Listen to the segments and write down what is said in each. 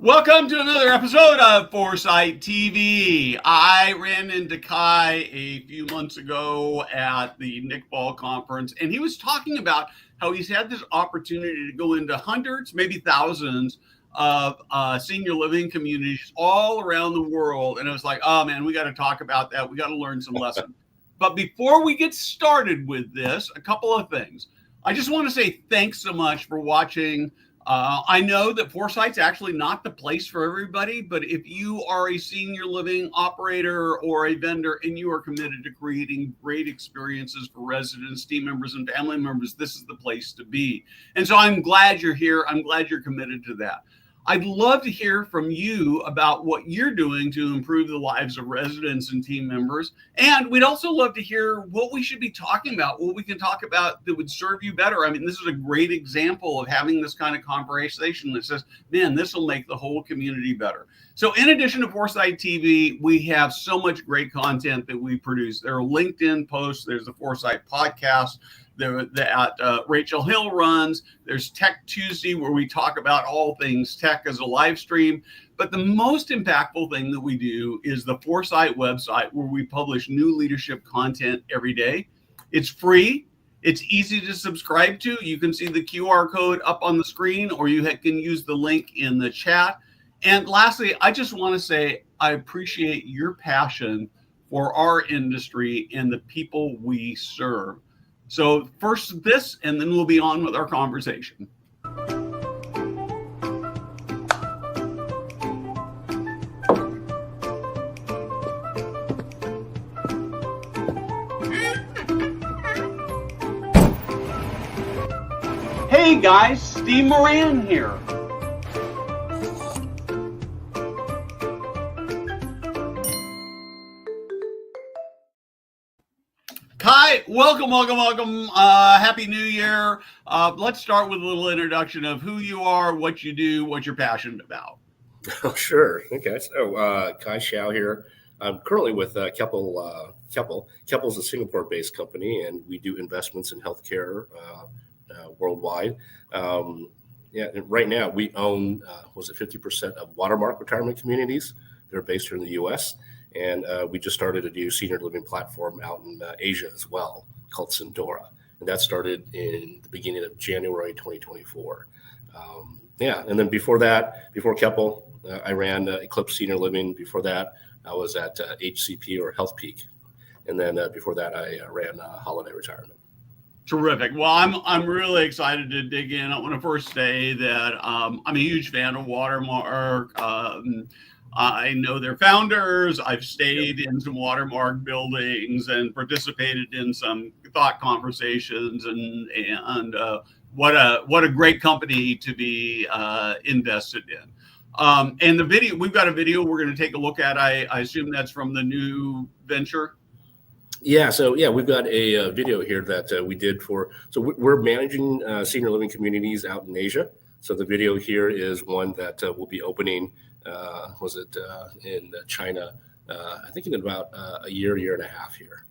Welcome to another episode of Foresight TV. I ran into Kai a few months ago at the Nick Ball conference, and he was talking about how he's had this opportunity to go into hundreds, maybe thousands of senior living communities all around the world. And I was like, oh man, we got to talk about that. We got to learn some lessons. But before we get started with this, a couple of things. I just want to say thanks so much for watching. I know that Foresight's actually not the place for everybody, but if you are a senior living operator or a vendor and you are committed to creating great experiences for residents, team members, and family members, this is the place to be. And so I'm glad you're here. I'm glad you're committed to that. I'd love to hear from you about what you're doing to improve the lives of residents and team members. And we'd also love to hear what we should be talking about, what we can talk about that would serve you better. I mean, this is a great example of having this kind of conversation that says, man, this will make the whole community better. So in addition to Foresight TV, we have so much great content that we produce. There are LinkedIn posts. There's the Foresight podcast that Rachel Hill runs. There's Tech Tuesday, where we talk about all things tech as a live stream. But the most impactful thing that we do is the Foresight website, where we publish new leadership content every day. It's free. It's easy to subscribe to. You can see the QR code up on the screen, or you can use the link in the chat. And lastly, I just want to say I appreciate your passion for our industry and the people we serve. So first this, and then we'll be on with our conversation. Hey guys, Steve Moran here. Kai, welcome. Happy New Year. Let's start with a little introduction of who you are, what you do, what you're passionate about. Oh, sure. Okay. So Kai Hsiao here. I'm currently with Keppel. Keppel's a Singapore-based company, and we do investments in healthcare worldwide. Right now we own 50% of Watermark retirement communities. They're based here in the U.S. And we just started a new senior living platform out in Asia as well, called Sindora. And that started in the beginning of January 2024. And then before Keppel, I ran Eclipse Senior Living. Before that, I was at HCP or Health Peak. And then before that, I ran Holiday Retirement. Terrific. Well, I'm really excited to dig in. I want to first say that I'm a huge fan of Watermark. I know their founders. I've stayed in some Watermark buildings and participated in some thought conversations, and what a great company to be invested in. And the video, we've got a video we're going to take a look at. I assume that's from the new venture. Yeah, we've got a video here that we did we're managing senior living communities out in Asia. So the video here is one that will be opening, in China, I think in about a year and a half here.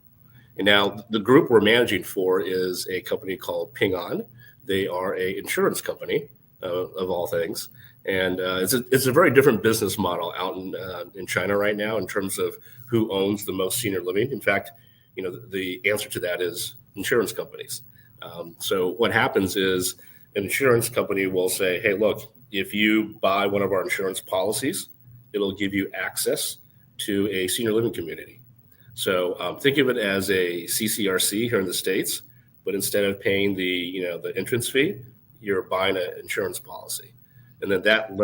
And now the group we're managing for is a company called Ping An. They are a insurance company of all things. And it's a very different business model out in China right now in terms of who owns the most senior living. In fact, the answer to that is insurance companies. So what happens is an insurance company will say, hey, look, if you buy one of our insurance policies, it'll give you access to a senior living community. So think of it as a CCRC here in the States, but instead of paying the entrance fee, you're buying an insurance policy. And then that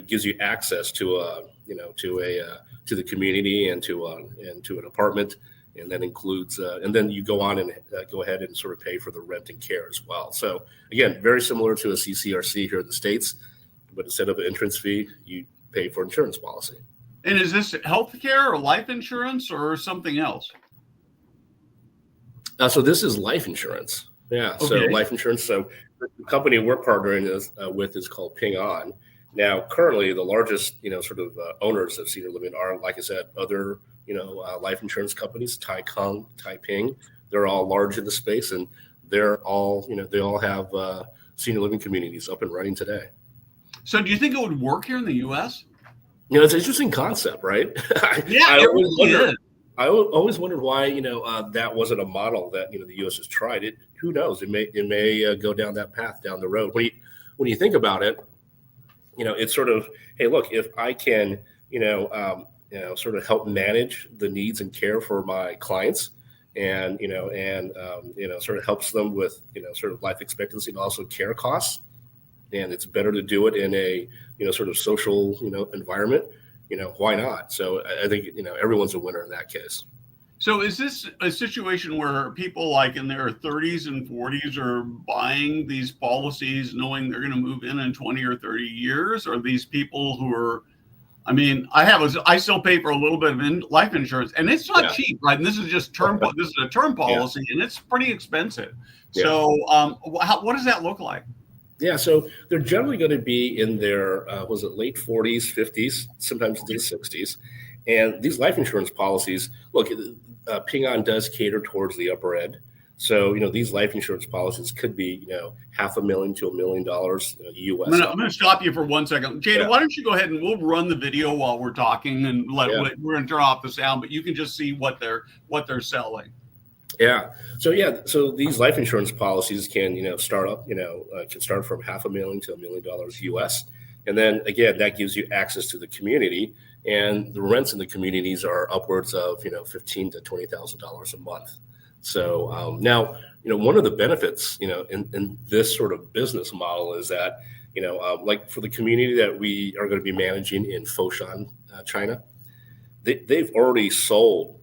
gives you access to the community and to an apartment. And that includes, and then you go on and go ahead and sort of pay for the rent and care as well. So again, very similar to a CCRC here in the States, but instead of an entrance fee, you pay for insurance policy. And is this healthcare or life insurance or something else? So this is life insurance. Yeah. Okay. So life insurance. So the company we're partnering with is called Ping An. Now, currently, the largest, owners of senior living are, like I said, other, life insurance companies, Taiping. They're all large in the space, and they're all, they all have senior living communities up and running today. So do you think it would work here in the U.S.? It's an interesting concept, right? Yeah, it really is. I always wondered why, that wasn't a model that, the U.S. has tried. Who knows? It may go down that path down the road. When you think about it, it's sort of, hey, look, if I can, sort of help manage the needs and care for my clients, and sort of helps them with, sort of life expectancy and also care costs, and it's better to do it in a, sort of social, environment. Why not? So I think, everyone's a winner in that case. So is this a situation where people like in their 30s and 40s are buying these policies knowing they're going to move in 20 or 30 years? Or these people who are, I mean, I still pay for a little bit of life insurance, and it's not cheap, right? And this is just this is a term policy, and it's pretty expensive. Yeah. So what does that look like? Yeah, so they're generally going to be in their, late 40s, 50s, sometimes into the 60s. And these life insurance policies, look, Ping An does cater towards the upper end. So, these life insurance policies could be, $500,000 to $1 million US. I'm going to stop you for 1 second. Jada, why don't you go ahead and we'll run the video while we're talking, and we're going to turn off the sound, but you can just see what they're selling. Yeah. So these life insurance policies can, start up, can start from $500,000 to $1 million US. And then again, that gives you access to the community, and the rents in the communities are upwards of, $15,000 to $20,000 a month. So now, one of the benefits, in this sort of business model is that, like for the community that we are going to be managing in Foshan, China, they've already sold,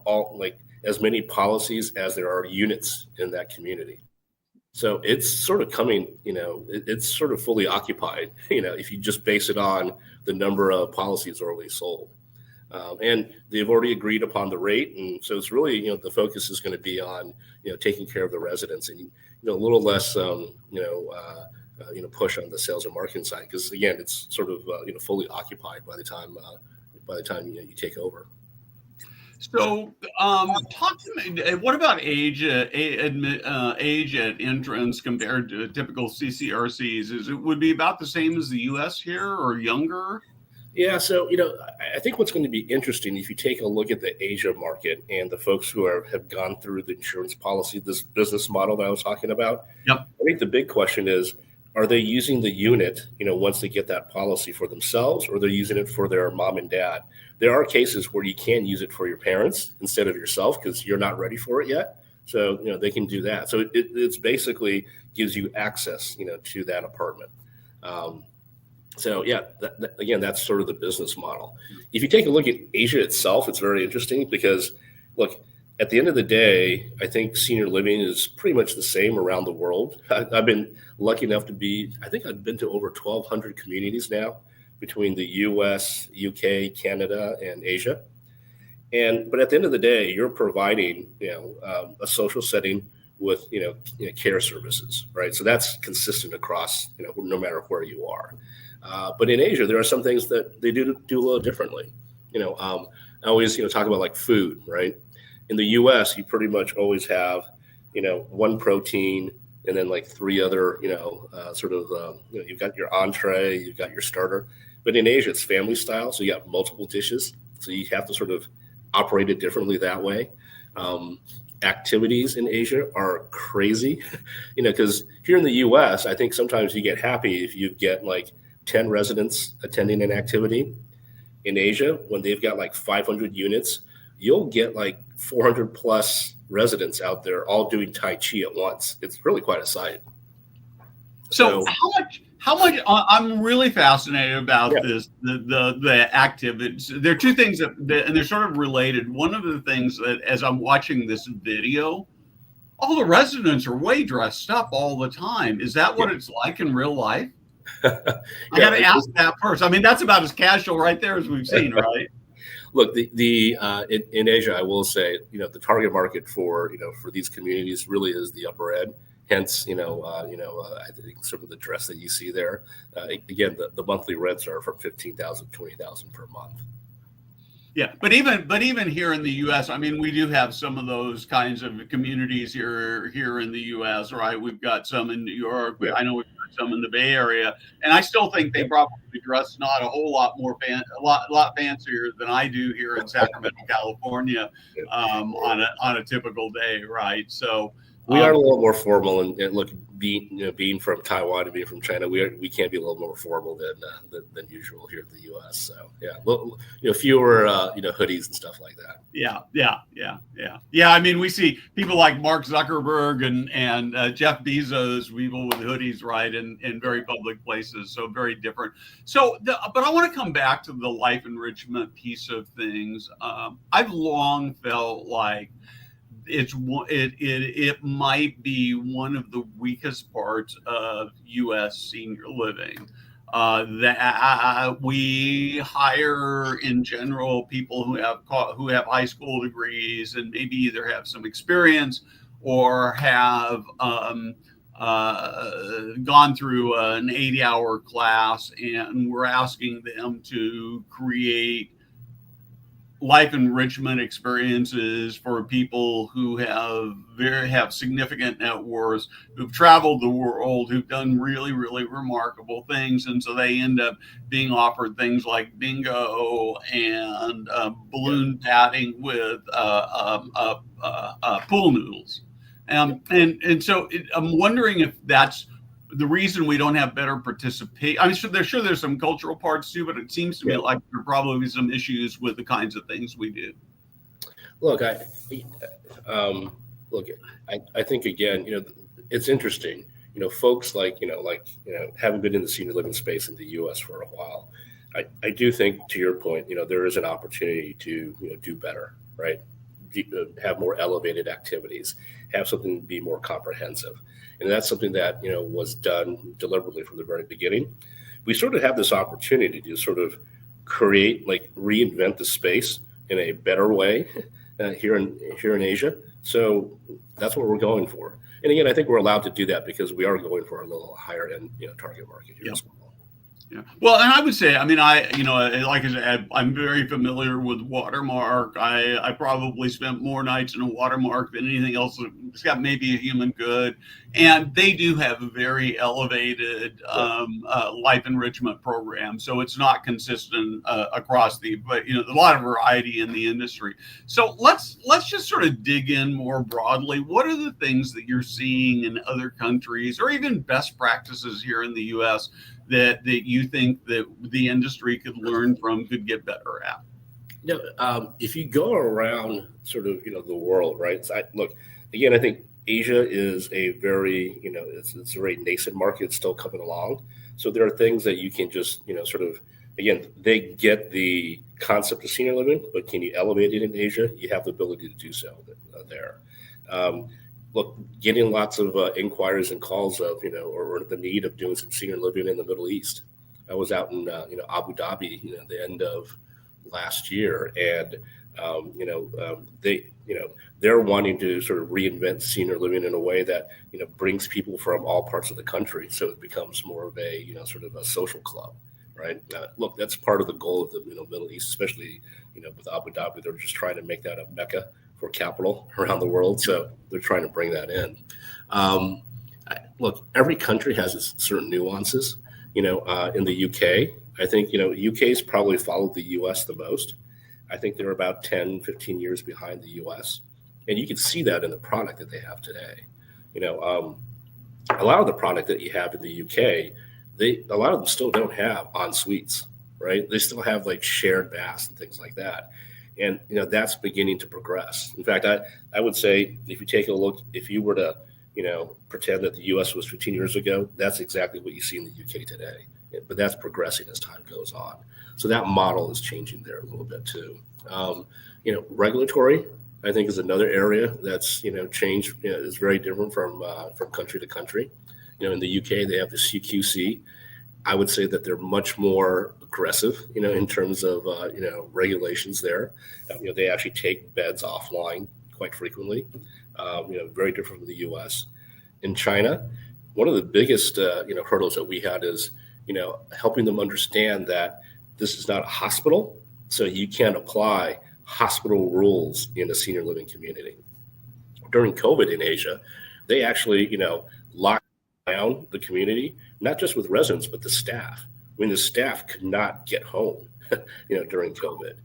all like as many policies as there are units in that community. So it's sort of coming, it's sort of fully occupied, if you just base it on the number of policies already sold. And they've already agreed upon the rate. And so it's really, the focus is going to be on, taking care of the residents, and, a little less, push on the sales and marketing side. Because again, it's sort of, fully occupied by the time you take over. So, talk to me. What about age at entrance compared to typical CCRCs? Would be about the same as the U.S. here, or younger? Yeah, so I think what's going to be interesting, if you take a look at the Asia market and the folks who have gone through the insurance policy, this business model that I was talking about. Yep. I think the big question is, are they using the unit, once they get that policy for themselves, or they're using it for their mom and dad? There are cases where you can use it for your parents instead of yourself because you're not ready for it yet. So, they can do that. So it's basically gives you access, to that apartment. So yeah, again, that's sort of the business model. If you take a look at Asia itself, it's very interesting because, look, at the end of the day, I think senior living is pretty much the same around the world. I've been lucky enough I think I've been to over 1,200 communities now between the US, UK, Canada, and Asia. But at the end of the day, you're providing, a social setting with, care services, right? So that's consistent across, no matter where you are. But in Asia, there are some things that they do a little differently. I always, talk about like food, right? In the US, you pretty much always have, one protein and then like three other, you've got your entree, you've got your starter. But in Asia, it's family style. So you have multiple dishes. So you have to sort of operate it differently that way. Activities in Asia are crazy, because here in the US, I think sometimes you get happy if you get like 10 residents attending an activity. In Asia, when they've got like 500 units, you'll get like 400 plus residents out there all doing Tai Chi at once. It's really quite a sight. So how much I'm really fascinated about this, the activities. There are two things and they're sort of related. One of the things that as I'm watching this video, all the residents are way dressed up all the time. Is that what it's like in real life? I got to ask that first. I mean, that's about as casual right there as we've seen, right? Look, in Asia, I will say, the target market for these communities really is the upper end. Hence, I think some of the dress that you see there. Again, the monthly rents are from $15,000 to $20,000 per month. Yeah, but even here in the U.S., I mean, we do have some of those kinds of communities here in the U.S. Right? We've got some in New York. Yeah. I know we've got some in the Bay Area, and I still think they Yep. probably dress not a whole lot more lot fancier than I do here in Sacramento, California, on a typical day. Right? So. We are a little more formal, and look, being from Taiwan and being from China, we can be a little more formal than usual here in the U.S. So yeah, fewer hoodies and stuff like that. Yeah. I mean, we see people like Mark Zuckerberg and Jeff Bezos, people with hoodies, right, in very public places. So very different. But I want to come back to the life enrichment piece of things. I've long felt like it might be one of the weakest parts of U.S. senior living. That we hire in general people who have high school degrees and maybe either have some experience or have gone through an 80-hour class, and we're asking them to create life enrichment experiences for people who have significant net worths, who've traveled the world, who've done really, really remarkable things, and so they end up being offered things like bingo and balloon padding with pool noodles, and so I'm wondering if that's the reason we don't have better participation. I'm sure there's some cultural parts too, but it seems to me like there are probably some issues with the kinds of things we do. Look, I think again, it's interesting. Folks haven't been in the senior living space in the U.S. for a while. I do think, to your point, there is an opportunity to do better, right? Have more elevated activities, have something be more comprehensive. And that's something that, was done deliberately from the very beginning. We sort of have this opportunity to sort of reinvent the space in a better way here in Asia. So that's what we're going for. And again, I think we're allowed to do that because we are going for a little higher end, target market here as well. Yeah. Well, and I would say, I mean, like I said, I'm very familiar with Watermark. I probably spent more nights in a Watermark than anything else. It's got maybe a human good, and they do have a very elevated life enrichment program. So it's not consistent across but a lot of variety in the industry. So let's just sort of dig in more broadly. What are the things that you're seeing in other countries, or even best practices here in the U.S. that you think that the industry could learn from, could get better at? If you go around sort of, the world, right? So I think Asia is a very, it's a very nascent market. It's still coming along. So there are things that you can just, sort of, again, they get the concept of senior living, but can you elevate it in Asia? You have the ability to do so there. Getting lots of inquiries and calls of, or the need of doing some senior living in the Middle East. I was out in, Abu Dhabi, the end of last year, and they're wanting to sort of reinvent senior living in a way that brings people from all parts of the country, so it becomes more of a sort of a social club, right? That's part of the goal of the Middle East, especially with Abu Dhabi. They're just trying to make that a mecca for capital around the world, so they're trying to bring that in. Every country has its certain nuances. In the UK, I think UK's probably followed the US the most. I think they're about 10, 15 years behind the US, and you can see that in the product that they have today. A lot of the product that you have in the UK, a lot of them still don't have en suites, right? They still have like shared baths and things like that. And that's beginning to progress. In fact, I would say if you take a look, if you were to pretend that the U.S. was 15 years ago, that's exactly what you see in the UK today. But that's progressing as time goes on. So that model is changing there a little bit too. Regulatory, I think, is another area that's changed. Is very different from country to country. In the UK, they have the CQC. I would say that they're much more aggressive, in terms of, regulations there. They actually take beds offline quite frequently, very different from the U.S. In China, one of the biggest, hurdles that we had is, helping them understand that this is not a hospital, So you can't apply hospital rules in a senior living community. During COVID in Asia, they actually, locked down the community, not just with residents, but the staff. I mean, the staff could not get home, during COVID.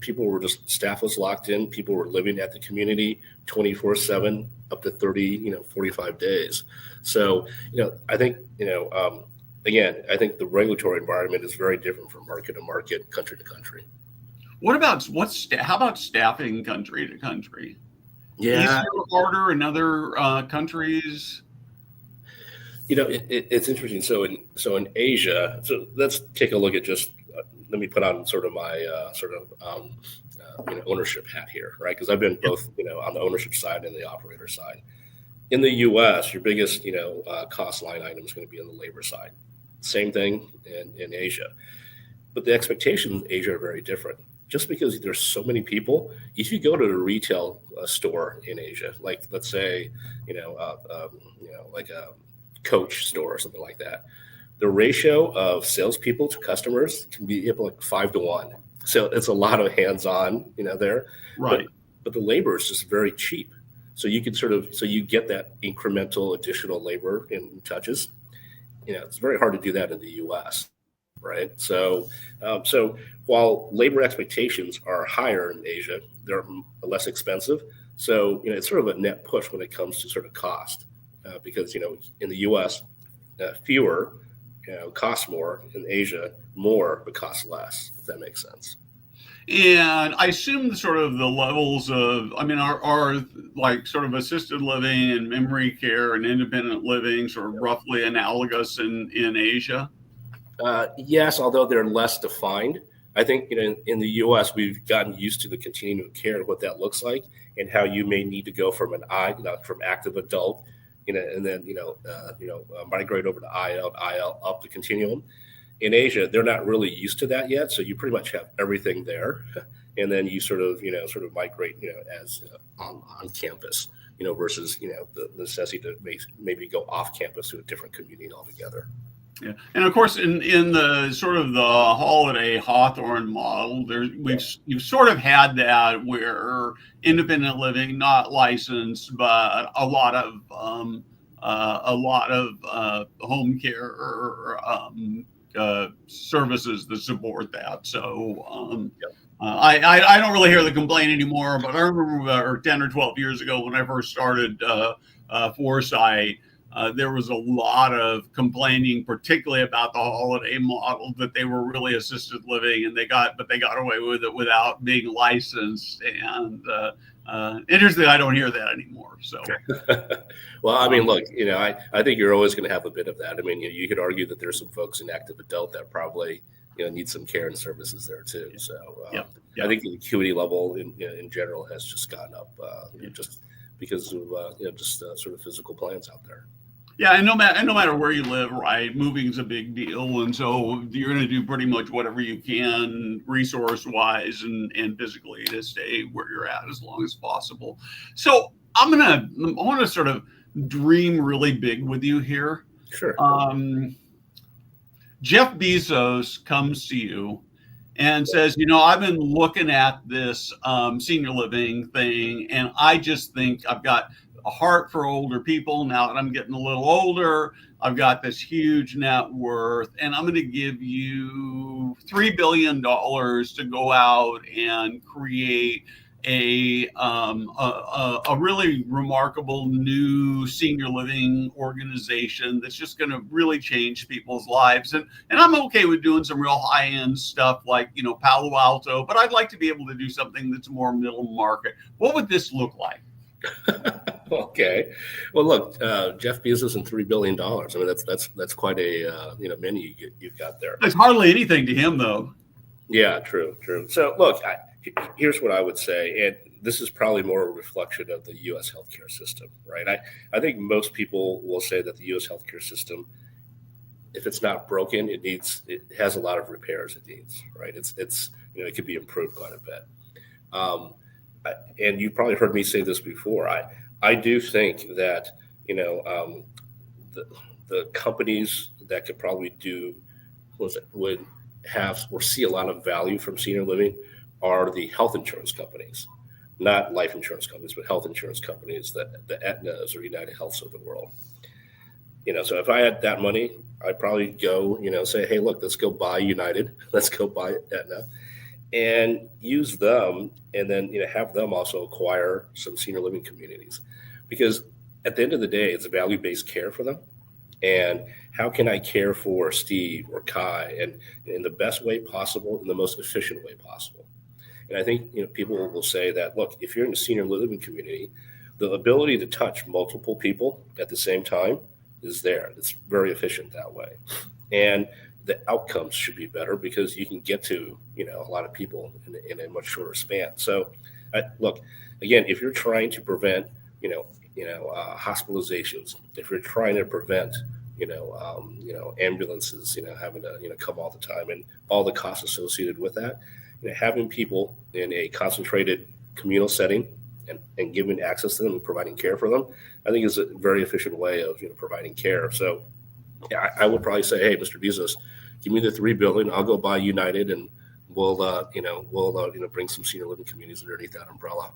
People were just, staff was locked in. People were living at the community 24/7, up to 30, 45 days. So, I think, again, I think the regulatory environment is very different from market to market, country to country. How about staffing country to country? Yeah. Easier or harder in other countries? It's interesting. So in Asia, so let's take a look at just, let me put on sort of my ownership hat here, right? Because I've been both, on the ownership side and the operator side. In the U.S., your biggest, cost line item is going to be on the labor side. Same thing in Asia. But the expectations in Asia are very different. Just because there's so many people, if you go to a retail store in Asia, like let's say, like a Coach store or something like that, the ratio of salespeople to customers can be like 5 to 1. So it's a lot of hands-on, there. Right. But the labor is just very cheap. So you can you get that incremental additional labor in touches. It's very hard to do that in the U.S. Right. So while labor expectations are higher in Asia, they're less expensive. So, it's sort of a net push when it comes to sort of cost, because, in the U.S., fewer, costs more. In Asia, more, but costs less, if that makes sense. And I assume sort of the levels of, are like sort of assisted living and memory care and independent living sort of roughly analogous in Asia? Yes, although they're less defined. I think, in the U.S., we've gotten used to the continuum of care, what that looks like, and how you may need to go from from active adult, and then, migrate over to IL up the continuum. In Asia, they're not really used to that yet. So you pretty much have everything there. And then you sort of migrate, as on campus, versus, the necessity to maybe go off campus to a different community altogether. Yeah, and of course, in the sort of the Holiday Hawthorne model, you've sort of had that where independent living, not licensed, but a lot of home care or services that support that. So I don't really hear the complaint anymore, but I remember 10 or 12 years ago when I first started Foresight. There was a lot of complaining, particularly about the holiday model, that they were really assisted living, and they got away with it without being licensed. And interestingly, I don't hear that anymore. So, well, look, I think you're always going to have a bit of that. You could argue that there's some folks in active adult that probably need some care and services there too. So, I think the acuity level in general has just gone up, just because of sort of physical plans out there. Yeah, and no matter where you live, right? Moving is a big deal, and so you're going to do pretty much whatever you can, resource-wise and physically, to stay where you're at as long as possible. So I want to sort of dream really big with you here. Sure. Jeff Bezos comes to you and says, I've been looking at this senior living thing, and I just think I've got a heart for older people. Now that I'm getting a little older, I've got this huge net worth, and I'm going to give you $3 billion to go out and create a really remarkable new senior living organization that's just going to really change people's lives. And I'm okay with doing some real high-end stuff like, Palo Alto, but I'd like to be able to do something that's more middle market. What would this look like? Okay. Well, look, Jeff Bezos and $3 billion. That's quite a menu you've got there. It's hardly anything to him, though. Yeah, true. So, look, here's what I would say, and this is probably more a reflection of the U.S. healthcare system, right? I think most people will say that the U.S. healthcare system, if it's not broken, it has a lot of repairs it needs, right? It's it could be improved quite a bit. And you probably heard me say this before. I do think that the companies that could probably would have or see a lot of value from senior living are the health insurance companies, not life insurance companies, but health insurance companies, that the Aetnas or United Healths of the world. So if I had that money, I'd probably go, say, hey, look, let's go buy United, let's go buy Aetna, and use them, and then have them also acquire some senior living communities, because at the end of the day, it's value-based care for them. And how can I care for Steve or Kai and in the best way possible, in the most efficient way possible? And I think people will say that, look, if you're in a senior living community, the ability to touch multiple people at the same time is there. It's very efficient that way. And the outcomes should be better because you can get to a lot of people in a much shorter span. So, look, again, if you're trying to prevent hospitalizations, if you're trying to prevent ambulances having to come all the time and all the costs associated with that, having people in a concentrated communal setting and giving access to them and providing care for them, I think is a very efficient way of providing care. So yeah, I would probably say, hey, Mr. Bezos, give me the $3 billion. I'll go buy United, and we'll bring some senior living communities underneath that umbrella.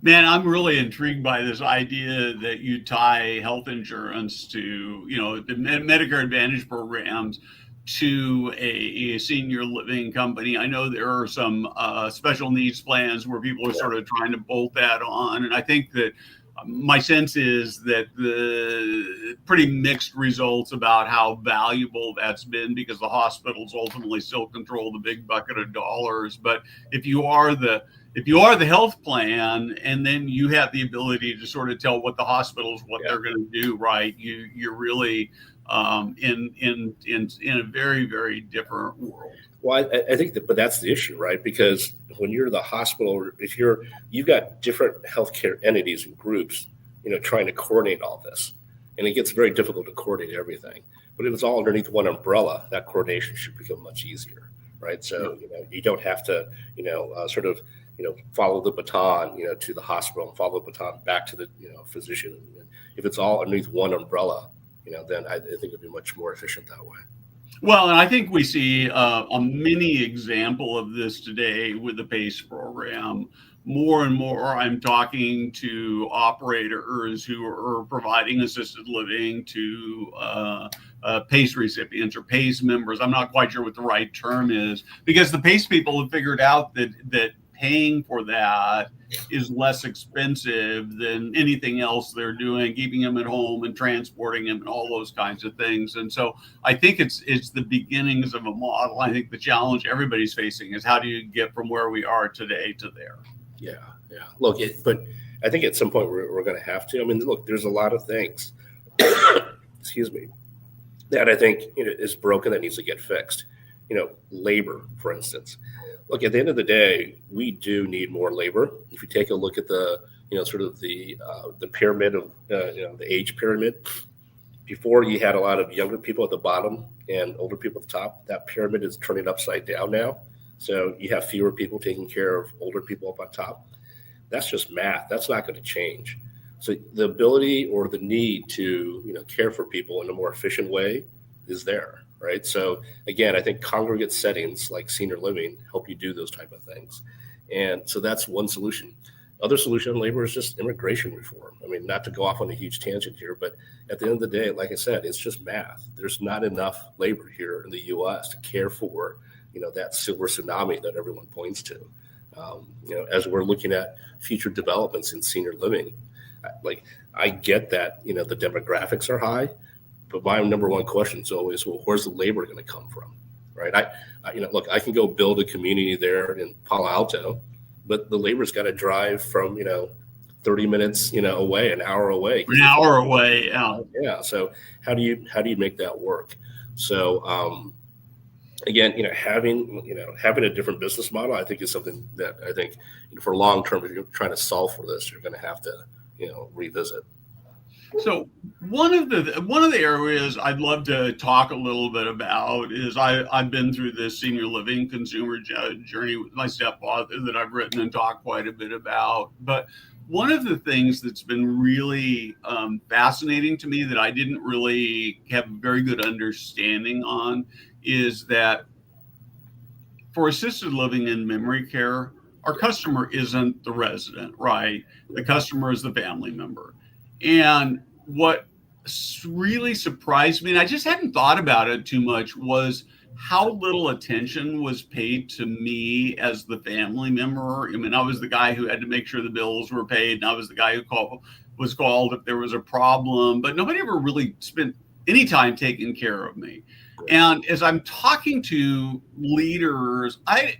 Man, I'm really intrigued by this idea that you tie health insurance to, the Medicare Advantage programs to a senior living company. I know there are some special needs plans where people are sort of trying to bolt that on. And I think that my sense is that the pretty mixed results about how valuable that's been, because the hospitals ultimately still control the big bucket of dollars. But if you are the health plan, and then you have the ability to sort of tell what the hospitals, what they're going to do, right? You're really in a very, very different world. Well, I think but that's the issue, right? Because when you're the hospital, if you've got different healthcare entities and groups, trying to coordinate all this, and it gets very difficult to coordinate everything. But if it's all underneath one umbrella, that coordination should become much easier, right? So you don't have to, follow the baton, to the hospital, and follow the baton back to the physician. And if it's all underneath one umbrella, then I think it'd be much more efficient that way. Well, and I think we see a mini example of this today with the PACE program. More and more, I'm talking to operators who are providing assisted living to PACE recipients or PACE members. I'm not quite sure what the right term is, because the PACE people have figured out that paying for that is less expensive than anything else they're doing, keeping them at home and transporting them and all those kinds of things. And so I think it's the beginnings of a model. I think the challenge everybody's facing is, how do you get from where we are today to there? Yeah. Look, but I think at some point we're going to have to. I mean, look, there's a lot of things, excuse me, that I think is broken that needs to get fixed. Labor, for instance. Look, at the end of the day, we do need more labor. If you take a look at the pyramid of the age pyramid, before you had a lot of younger people at the bottom and older people at the top. That pyramid is turning upside down now. So you have fewer people taking care of older people up on top. That's just math. That's not going to change. So the ability or the need to care for people in a more efficient way is there. Right. So again, I think congregate settings like senior living help you do those type of things. And so that's one solution. Other solution in labor is just immigration reform. I mean, not to go off on a huge tangent here, but at the end of the day, like I said, it's just math. There's not enough labor here in the U.S. to care for, that silver tsunami that everyone points to. As we're looking at future developments in senior living, I get that, the demographics are high. But my number one question is always, well, where's the labor going to come from, right? Look, I can go build a community there in Palo Alto, but the labor's got to drive from, 30 minutes, away, an hour away. An hour away, yeah. Yeah. So how do you make that work? So again, having a different business model, I think is something that I think for long term, if you're trying to solve for this, you're going to have to, revisit. So one of the areas I'd love to talk a little bit about is I've been through this senior living consumer journey with my stepfather that I've written and talked quite a bit about. But one of the things that's been really fascinating to me that I didn't really have a very good understanding on is that for assisted living and memory care, our customer isn't the resident, right? The customer is the family member. And what really surprised me, and I just hadn't thought about it too much, was how little attention was paid to me as the family member. I mean, I was the guy who had to make sure the bills were paid, and I was the guy who was called if there was a problem, but nobody ever really spent any time taking care of me. And as I'm talking to leaders, I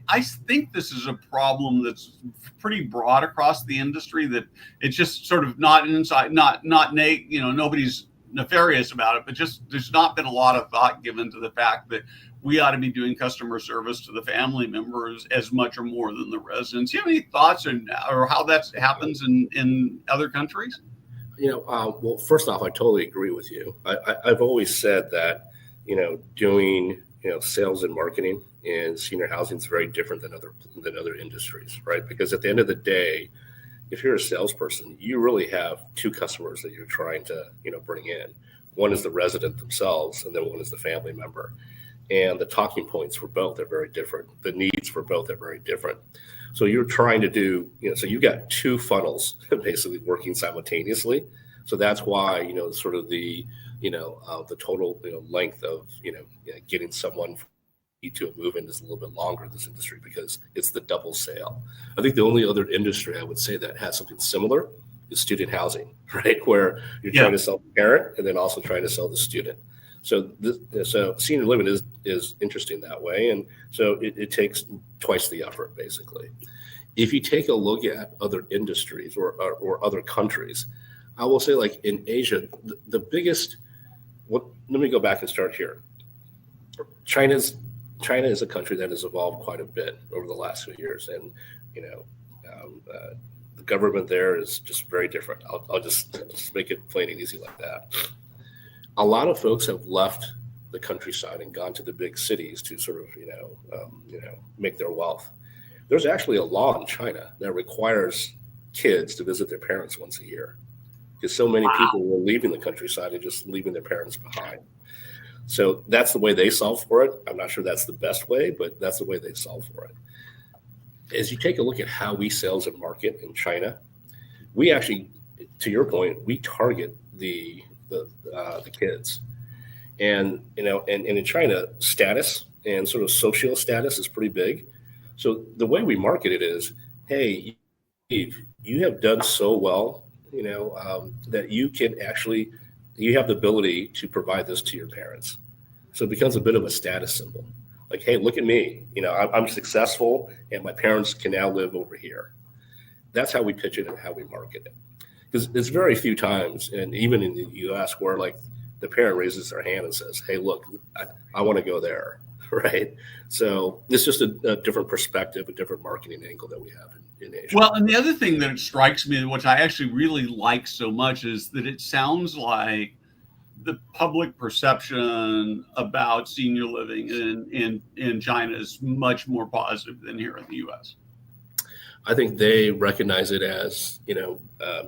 think this is a problem that's pretty broad across the industry, that it's just sort of not inside, nobody's nefarious about it, but just there's not been a lot of thought given to the fact that we ought to be doing customer service to the family members as much or more than the residents. Do you have any thoughts or how that happens in other countries? Well, first off, I totally agree with you. I've always said that, doing, sales and marketing in senior housing is very different than other industries, right? Because at the end of the day, if you're a salesperson, you really have two customers that you're trying to, bring in. One is the resident themselves, and then one is the family member. And the talking points for both are very different. The needs for both are very different. So you're trying to do, so you've got two funnels basically working simultaneously. So that's why, sort of the total, length of, getting someone to a move-in is a little bit longer in this industry, because it's the double sale. I think the only other industry I would say that has something similar is student housing, right? Where you're trying to sell the parent and then also trying to sell the student. So senior living is interesting that way. And so it takes twice the effort, basically. If you take a look at other industries or other countries, I will say, like in Asia, the biggest, let me go back and start here. China is a country that has evolved quite a bit over the last few years. And, the government there is just very different. I'll just make it plain and easy like that. A lot of folks have left the countryside and gone to the big cities to sort of, make their wealth. There's actually a law in China that requires kids to visit their parents once a year, because so many people were leaving the countryside and just leaving their parents behind. So that's the way they solve for it. I'm not sure that's the best way, but that's the way they solve for it. As you take a look at how we sales and market in China, we actually, to your point, we target the kids. And in China, status and sort of social status is pretty big. So the way we market it is, hey, Steve, you have done so well, that you have the ability to provide this to your parents. So it becomes a bit of a status symbol. Like, hey, look at me, I'm successful and my parents can now live over here. That's how we pitch it and how we market it. Because there's very few times, and even in the US, where like the parent raises their hand and says, hey, look, I want to go there, right? So it's just a different perspective, a different marketing angle that we have in Asia. Well, and the other thing that strikes me, which I actually really like so much, is that it sounds like the public perception about senior living in China is much more positive than here in the US. I think they recognize it as,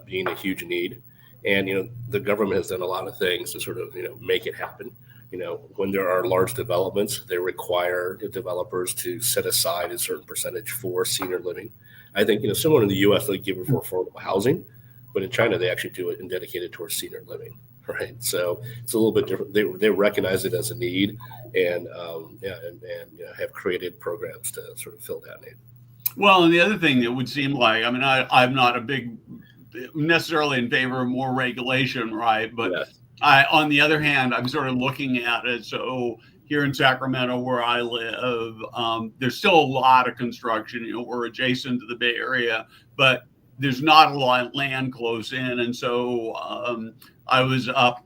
being a huge need. And, the government has done a lot of things to sort of, make it happen. When there are large developments, they require developers to set aside a certain percentage for senior living. I think, similar in the US, they give it for affordable housing, but in China, they actually do it and dedicate it towards senior living. Right. So it's a little bit different. They recognize it as a need and have created programs to sort of fill that need. Well, and the other thing that would seem like, I mean, I'm not necessarily in favor of more regulation, right? But yes. On the other hand, I'm sort of looking at it. So here in Sacramento, where I live, there's still a lot of construction. We're adjacent to the Bay Area, but there's not a lot of land close in. And so I was up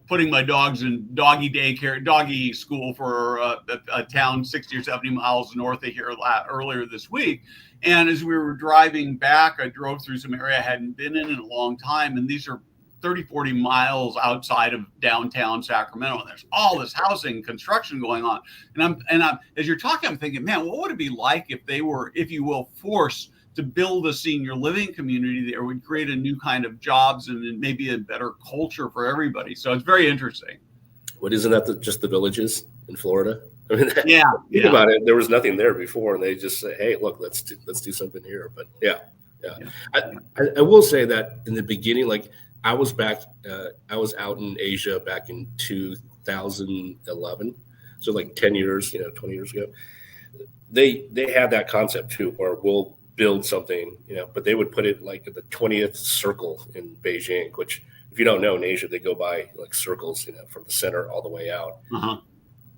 putting my dogs in doggy school for a town 60 or 70 miles north of here earlier this week. And as we were driving back, I drove through some area I hadn't been in a long time. And these are 30, 40 miles outside of downtown Sacramento. And there's all this housing construction going on. And I'm as you're talking, I'm thinking, man, what would it be like if they were, if you will, forced to build a senior living community that would create a new kind of jobs and maybe a better culture for everybody. So it's very interesting. What, isn't that just the villages in Florida? I mean, Yeah. think about it. There was nothing there before, and they just say, "Hey, look, let's do something here." But yeah. I will say that in the beginning, like I was out in Asia back in 2011, so like 10 years, 20 years ago. They had that concept too, where we'll build something, but they would put it like at the 20th circle in Beijing, which if you don't know, in Asia, they go by like circles, from the center all the way out. Uh-huh.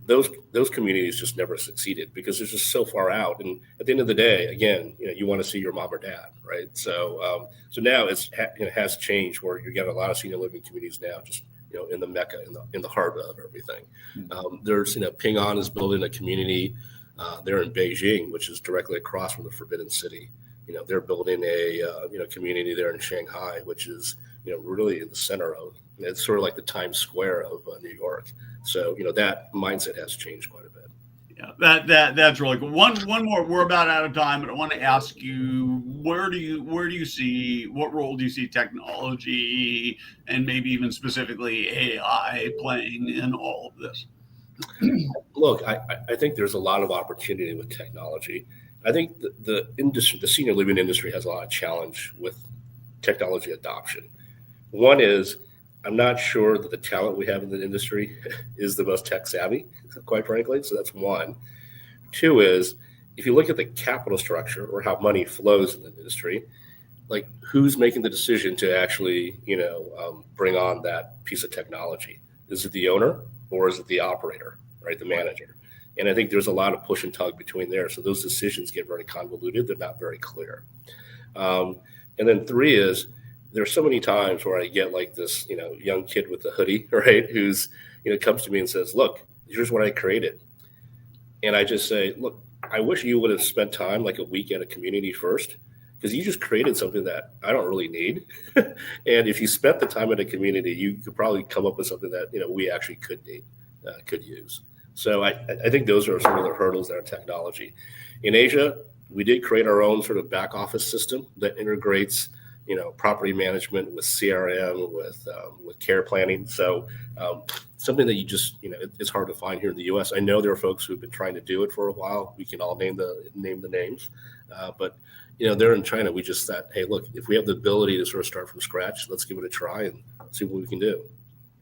Those communities just never succeeded because they're just so far out. And at the end of the day, again, you want to see your mom or dad, right? So now it has changed where you get a lot of senior living communities now, just in the mecca, in the heart of everything. There's Ping An is building a community there in Beijing, which is directly across from the Forbidden City. They're building a community there in Shanghai, which is really in the center of. It's sort of like the Times Square of New York. So that mindset has changed quite a bit. Yeah, that's really cool. One more. We're about out of time, but I want to ask you, where do you see, what role do you see technology and maybe even specifically AI playing in all of this? Look, I think there's a lot of opportunity with technology. I think the senior living industry has a lot of challenge with technology adoption. One is, I'm not sure that the talent we have in the industry is the most tech savvy, quite frankly. So that's one. Two is, if you look at the capital structure or how money flows in the industry, like who's making the decision to actually, bring on that piece of technology? Is it the owner or is it the operator, right? The manager. And I think there's a lot of push and tug between there. So those decisions get very convoluted. They're not very clear. And then three is, there's so many times where I get like this, young kid with a hoodie, right? Who's, comes to me and says, look, here's what I created. And I just say, look, I wish you would have spent time like a week at a community first, because you just created something that I don't really need. And if you spent the time at a community, you could probably come up with something that, we actually could use. So I think those are some of the hurdles that are technology. In Asia, we did create our own sort of back office system that integrates property management with CRM, with care planning. So something that you just, it's hard to find here in the U.S. I know there are folks who've been trying to do it for a while. We can all name the names, but they're in China. We just thought, hey, look, if we have the ability to sort of start from scratch, let's give it a try and see what we can do.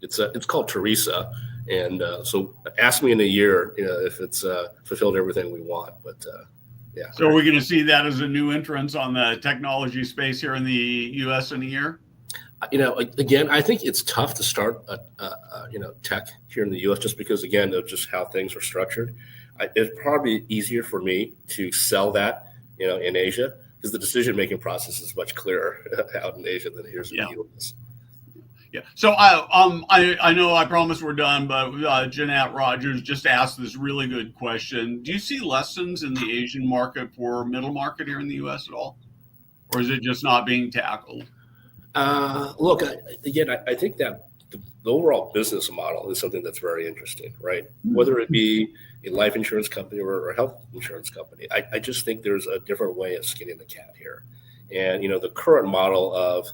It's called Teresa, and so ask me in a year, if it's fulfilled everything we want, but. Yeah. So are we going to see that as a new entrance on the technology space here in the U.S. in a year? Again, I think it's tough to start, tech here in the U.S. just because, again, of just how things are structured. It's probably easier for me to sell that, in Asia, because the decision-making process is much clearer out in Asia than here in the U.S. Yeah. So I know I promised we're done, but Jeanette Rogers just asked this really good question. Do you see lessons in the Asian market for middle market here in the U.S. at all? Or is it just not being tackled? Look, I think that the overall business model is something that's very interesting, right? Whether it be a life insurance company or a health insurance company, I just think there's a different way of skinning the cat here. And, the current model of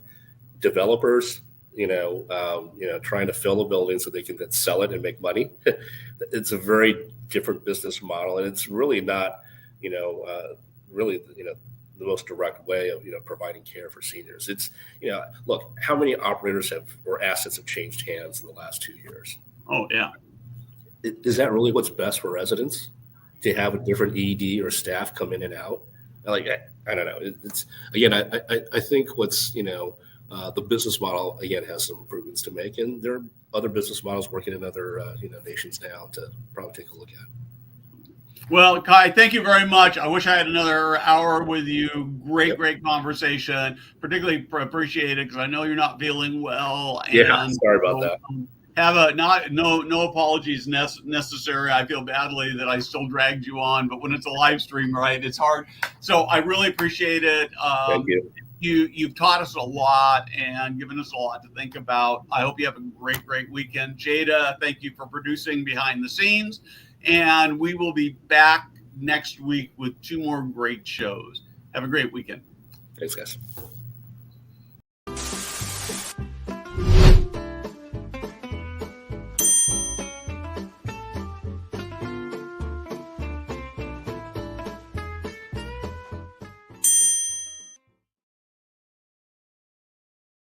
developers, trying to fill a building so they can then sell it and make money. It's a very different business model, and it's really not, the most direct way of, providing care for seniors. It's, look, how many operators or assets have changed hands in the last 2 years? Oh, yeah. Is that really what's best for residents, to have a different ED or staff come in and out? Like, I don't know. It's again, I think what's, the business model, again, has some improvements to make, and there are other business models working in other nations now to probably take a look at. Well, Kai, thank you very much. I wish I had another hour with you. Great conversation. Particularly appreciate it because I know you're not feeling well. And sorry about that. Have no apologies necessary. I feel badly that I still dragged you on, but when it's a live stream, right, it's hard. So I really appreciate it. Thank you. You've taught us a lot and given us a lot to think about. I hope you have a great weekend. Jada, thank you for producing behind the scenes. And we will be back next week with 2 more great shows. Have a great weekend. Thanks, guys.